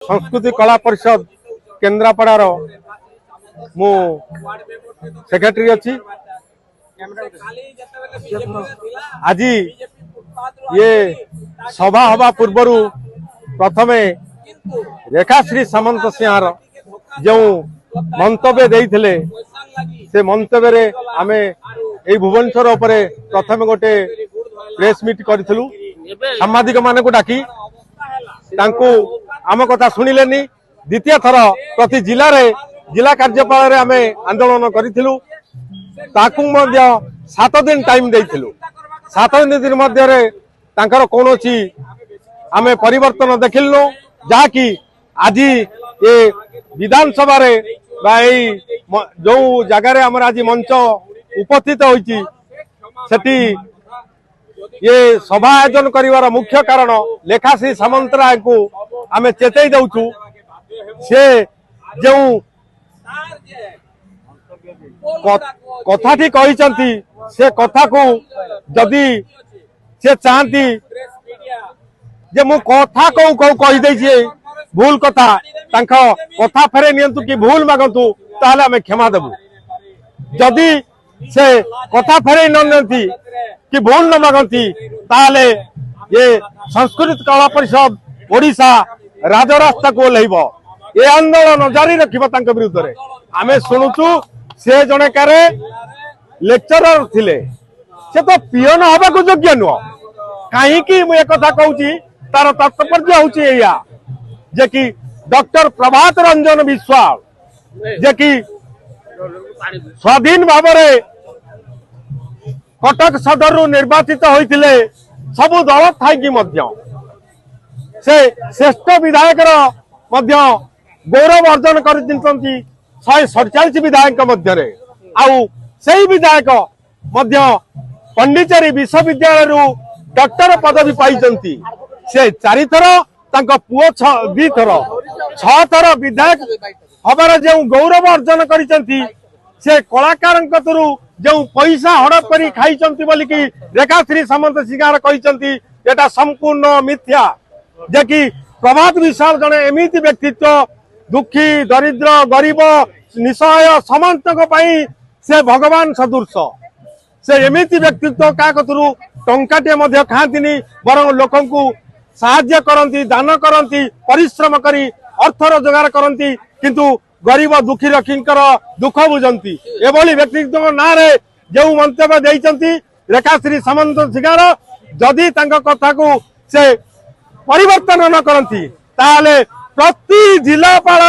संस्कृति कला परिषद केन्द्रापड़ार मु सेक्रेटरी अच्छी। आज ये सभा हवा पूर्व प्रथमे रेखाश्री सामंत सिंहार जो मंतव्य देइथिले से मंतव्य आमे ए भुवनेश्वर उपरे प्रथम गोटे प्रेस मीट करिथिलु। सांबादिक माने को डाकी तांको आम कथा सुनिलेनी। द्वितीय थर प्रति जिले रे जिला कार्यपाल आमे आंदोलन करिथिलु। ताकू मध्य 7 दिन टाइम देइथिलु। 7 दिन मध्य रे तांकर कोनोची आमे परिवर्तन देखिलु जाकि आज ये विधानसभा रे जो जगार आम आज मंच उपस्थित होइछि सेठी ये सभा आयोजन करिवार मुख्य कारण लेखाश्री सामंतराय को आमे चेतई दउछु। से जो कथाटी कहिसंती से कथा को जदि से चाहती जे मु कथा को कहि दैछि भूल कथा तांको कथा फेरे नियंतु कि भूल मागंतु ताहले आमे क्षमा देबु। जदि से कथा फेरे न नियंती कि भूल न मागंती ताहले ये संस्कृत कला परिषद ओडिशा राजरास्ता को लेब ये आंदोलन जारी रखिबा तांको विरुद्ध रे। आमे सुनुचु से जने कारे लेक्चरर थिले से तो पियन हबा को योग्य नुह। काहे कि मु एक कथा कहूची तार तात्पर्य होची एया जे कि डॉक्टर प्रभात रंजन विश्वाल जे कि स्वाधीन भाव में कटक सदर रु निर्वाचित होइथिले सबु दल थाइकी मध्य से श्रेष्ठ विधायक मध्य गौरव अर्जन करछंती 147 विधायक मध्य रे। आउ सेही विधायक मध्य पंडिचेरी विश्वविद्यालय रु डॉक्टर पदवी पाइचंती। से 4 थर तांको पुओ 2 थर 6 थर विधायक हबार जो गौरव अर्जन करिसंती से कलाकार जो पैसा हड़प करी खाइचंती बोली कि रेखाश्री सामंत सिंहार कहिसंती एटा संपूर्ण मिथ्या। जे कि प्रभात विशाल जने एमिति व्यक्तित्व दुखी दरिद्र गरीब निसहाय समस्तक पई से भगवान सदृश। से एमिति व्यक्तित्व का कतरु टंकाटे मध्य खांतिनी बरं लोकंकु साहाय्य करंती दान करंती परिश्रम करी अर्थ रोजगार करंती किंतु गरीब दुखी रखींकर दुख बुझंती। एभली व्यक्तित्व ना रे जो मंतव्य देइचंती रेखाश्री सामंत सिंहार जदि तांको कथा को से परिवर्तन न करंती ताले प्रति जिलापाल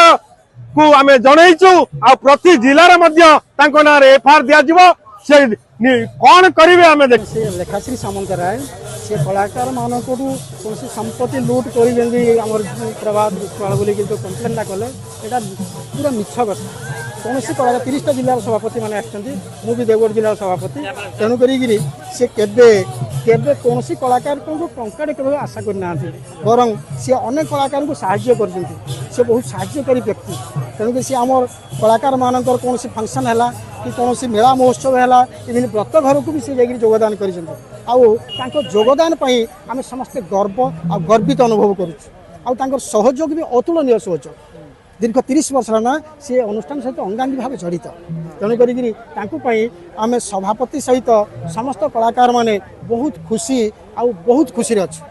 को आमे जनैछु आ प्रति जिलार मध्य तांको ना रे एफआईआर दिया जिवो। से कौन करिवे आमे देख लेखाश्री सामंतराय से कलाकार मानक कौन संपत्ति लुट कर प्रभात विश्वाल बोली कि कंप्लेन ना कले यहाँ पूरा मिछ कथा। कौन सी कलाकार 30टा जिलार सभापति मैंने आसुँच भी देवगढ़ जिलार सभापति तेणुक से केबे कौन सी कलाकार को टंकाटे केवल आशा करना बरं सी अनेक कलाकार को साहाय्य कर बहुत साहाय्यकारी व्यक्ति। तेणुक सी आम कलाकार मानक कौन सी फंक्शन है कि कौन सी मेला महोत्सव है इवन व्रत घर को भी सी जोगदान कर जोगदान आम समस्ते गर्व आ गर्वित अनुभव करूँ। सहयोग भी अतुलनीय सहयोग दीर्घ 30 वर्ष ना सी अनुष्ठान सहित अंगांगी भाव जड़ित। तेणुक आम सभापति सहित समस्त कलाकार माने बहुत खुशी आ बहुत खुशी अच्छे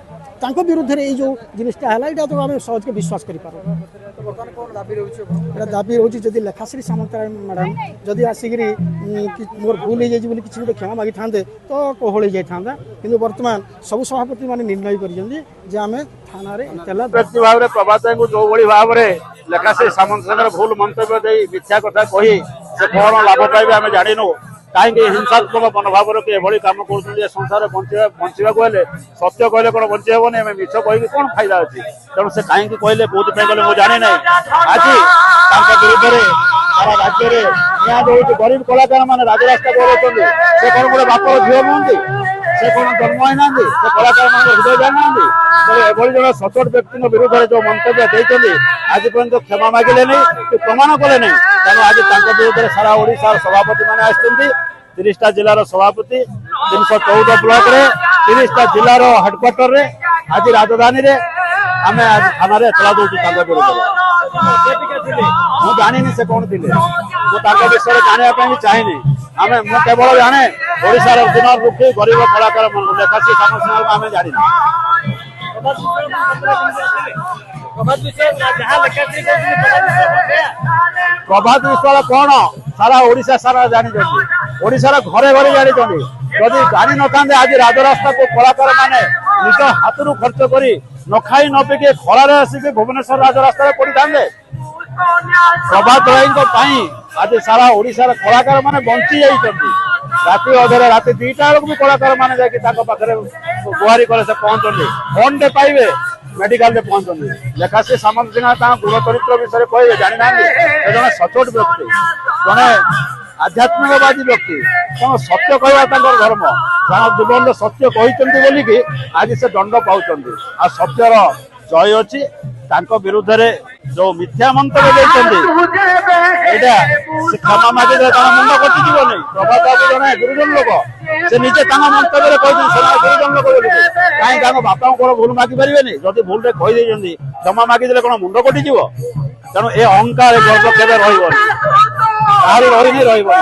विरुद्ध ये जो जिनटा है यहाँ तो आम सहज के विश्वास कर दाबी रोचे जदि लेखाश्री सामंतराय मैडम जदि आसिक मोर भूल हो जाए किसी गोटे क्षमा मागी था तो कोहल हो जाता कि बर्तमान सब सभापति मैंने निर्णय करें थाना व्यक्ति भाव में प्रभात को जो भाव में लेखाश्री सामंत भूल मंतव्य दे मिथ्या कथा कही से कौन लाभ पाइबे आम जाणीनु। कहीं हिंसात्मक मनोभाव एभली कम कर संसार बंचा सत्य कहले कौन बंचे हेनी आम मिछ कह कौन फायदा अच्छी तेणु से कहीं कहले कौन कहले मुझे जानी ना। आज विरुद्ध में सारा राज्य में निया जो गरीब कलाकार मैंने राजरास्ता को से कौन गोटे बाप झील नुहति से कौन जन्म होना से कलाकार मान हृदय जाना एभली जन सचोट व्यक्ति विरुद्ध में जो मंतव्य देते आज पर्यटन क्षमा मागिले नहीं कि प्रमाण कले नहीं। तेणु आज विरुद्ध सारा ओडिशा सभापति मैंने आसुँच 30टा जिलार सभापति 314 ब्लॉक रे 30टा जिलार हेडक्वार्टर रे आज राजधानी रे ଆମେ ଆଜି ଥାନାରେ ଏତଲା ଦଉଛୁ ତାଙ୍କ ବିରୁଦ୍ଧରେ। ମୁଁ ଜାଣିନି ସେ କଣ ଥିଲେ, ମୁଁ ତାଙ୍କ ବିଷୟରେ ଜାଣିବା ପାଇଁ ବି ଚାହିଁନି। ମୁଁ କେବଳ ଜାଣେ ଓଡ଼ିଶାର ଦିନ ଦୁଃଖୀ ଗରିବ କଳାକାର ମାନଙ୍କୁ ଲେଖାଶ୍ରୀ ସାମନ୍ତରାୟଙ୍କୁ ଆମେ ଜାଣିନୁ। ପ୍ରଭାତ ବିଶ୍ୱାଳ କଣ ସାରା ଓଡ଼ିଶା ସାରା ଜାଣିଛନ୍ତି, ଓଡ଼ିଶାର ଘରେ ଘରେ ଜାଣିଛନ୍ତି। ଯଦି ଜାଣିନଥାନ୍ତେ ଆଜି ରାଜରାସ୍ତାକୁ କଳାକାର ମାନେ ନିଜ ହାତରୁ ଖର୍ଚ୍ଚ କରି ନ ଖାଇ ନ ପିକି ଖରାରେ ଆସିକି ଭୁବନେଶ୍ୱର ରାଜରାସ୍ତାରେ ପଡିଥାନ୍ତେ। ପ୍ରଭାତ ରାୟଙ୍କ ପାଇଁ ଆଜି ସାରା ଓଡ଼ିଶାର କଳାକାର ମାନେ ବଞ୍ଚି ଯାଇଛନ୍ତି। ରାତି ଅଧରେ ରାତି 2ଟା ବେଳକୁ ବି କଳାକାର ମାନେ ଯାଇକି ତାଙ୍କ ପାଖରେ ଗୁହାରି କଲେ ସେ ପହଞ୍ଚନ୍ତି, ଫୋନଟେ ପାଇବେ, ମେଡିକାଲରେ ପହଞ୍ଚନ୍ତି। ଲେଖାଶ୍ରୀ ସାମନ୍ତରାୟ ତାଙ୍କ ଗୁଣ ଚରିତ୍ର ବିଷୟରେ କହିବେ ଜାଣିନାହାନ୍ତି। ସେ ଜଣେ ସଚ୍ଚୋଟ ବ୍ୟକ୍ତି, ଜଣେ ଆଧ୍ୟାତ୍ମିକବାଦୀ ବ୍ୟକ୍ତି, ତେଣୁ ସତ୍ୟ କହିବା ତାଙ୍କର ଧର୍ମ। ତାଙ୍କ ଜୀବନରେ ସତ୍ୟ କହିଛନ୍ତି ବୋଲିକି ଆଜି ସେ ଦଣ୍ଡ ପାଉଛନ୍ତି। ଆଉ ସତ୍ୟର ଜୟ ଅଛି। ତାଙ୍କ ବିରୁଦ୍ଧରେ ଯୋଉ ମିଥ୍ୟା ମନ୍ତବ୍ୟ ଦେଇଛନ୍ତି ଏଇଟା ସେ କ୍ଷମା ମାଗିଦେଲେ ତାଙ୍କ ମୁଣ୍ଡ କଟିଯିବନି। ପ୍ରଭାତ ବାବୁ ଜଣେ ଗୁରୁଜନ ଲୋକ, ସେ ନିଜେ ତାଙ୍କ ମନ୍ତବ୍ୟରେ କହିଛନ୍ତି ସେମାନେ ଗୁରୁଜନ ଲୋକ ବୋଲି। କାହିଁ ତାଙ୍କ ବାପାଙ୍କୁ କଣ ଭୁଲ ମାଗି ପାରିବେନି? ଯଦି ଭୁଲରେ କହିଦେଇଛନ୍ତି କ୍ଷମା ମାଗିଦେଲେ କଣ ମୁଣ୍ଡ କଟିଯିବ? ତେଣୁ ଏ ଅହଙ୍କାର ଗର୍ବ କେବେ ରହିବନି, କାହାରି ରହିନି ରହିବନି।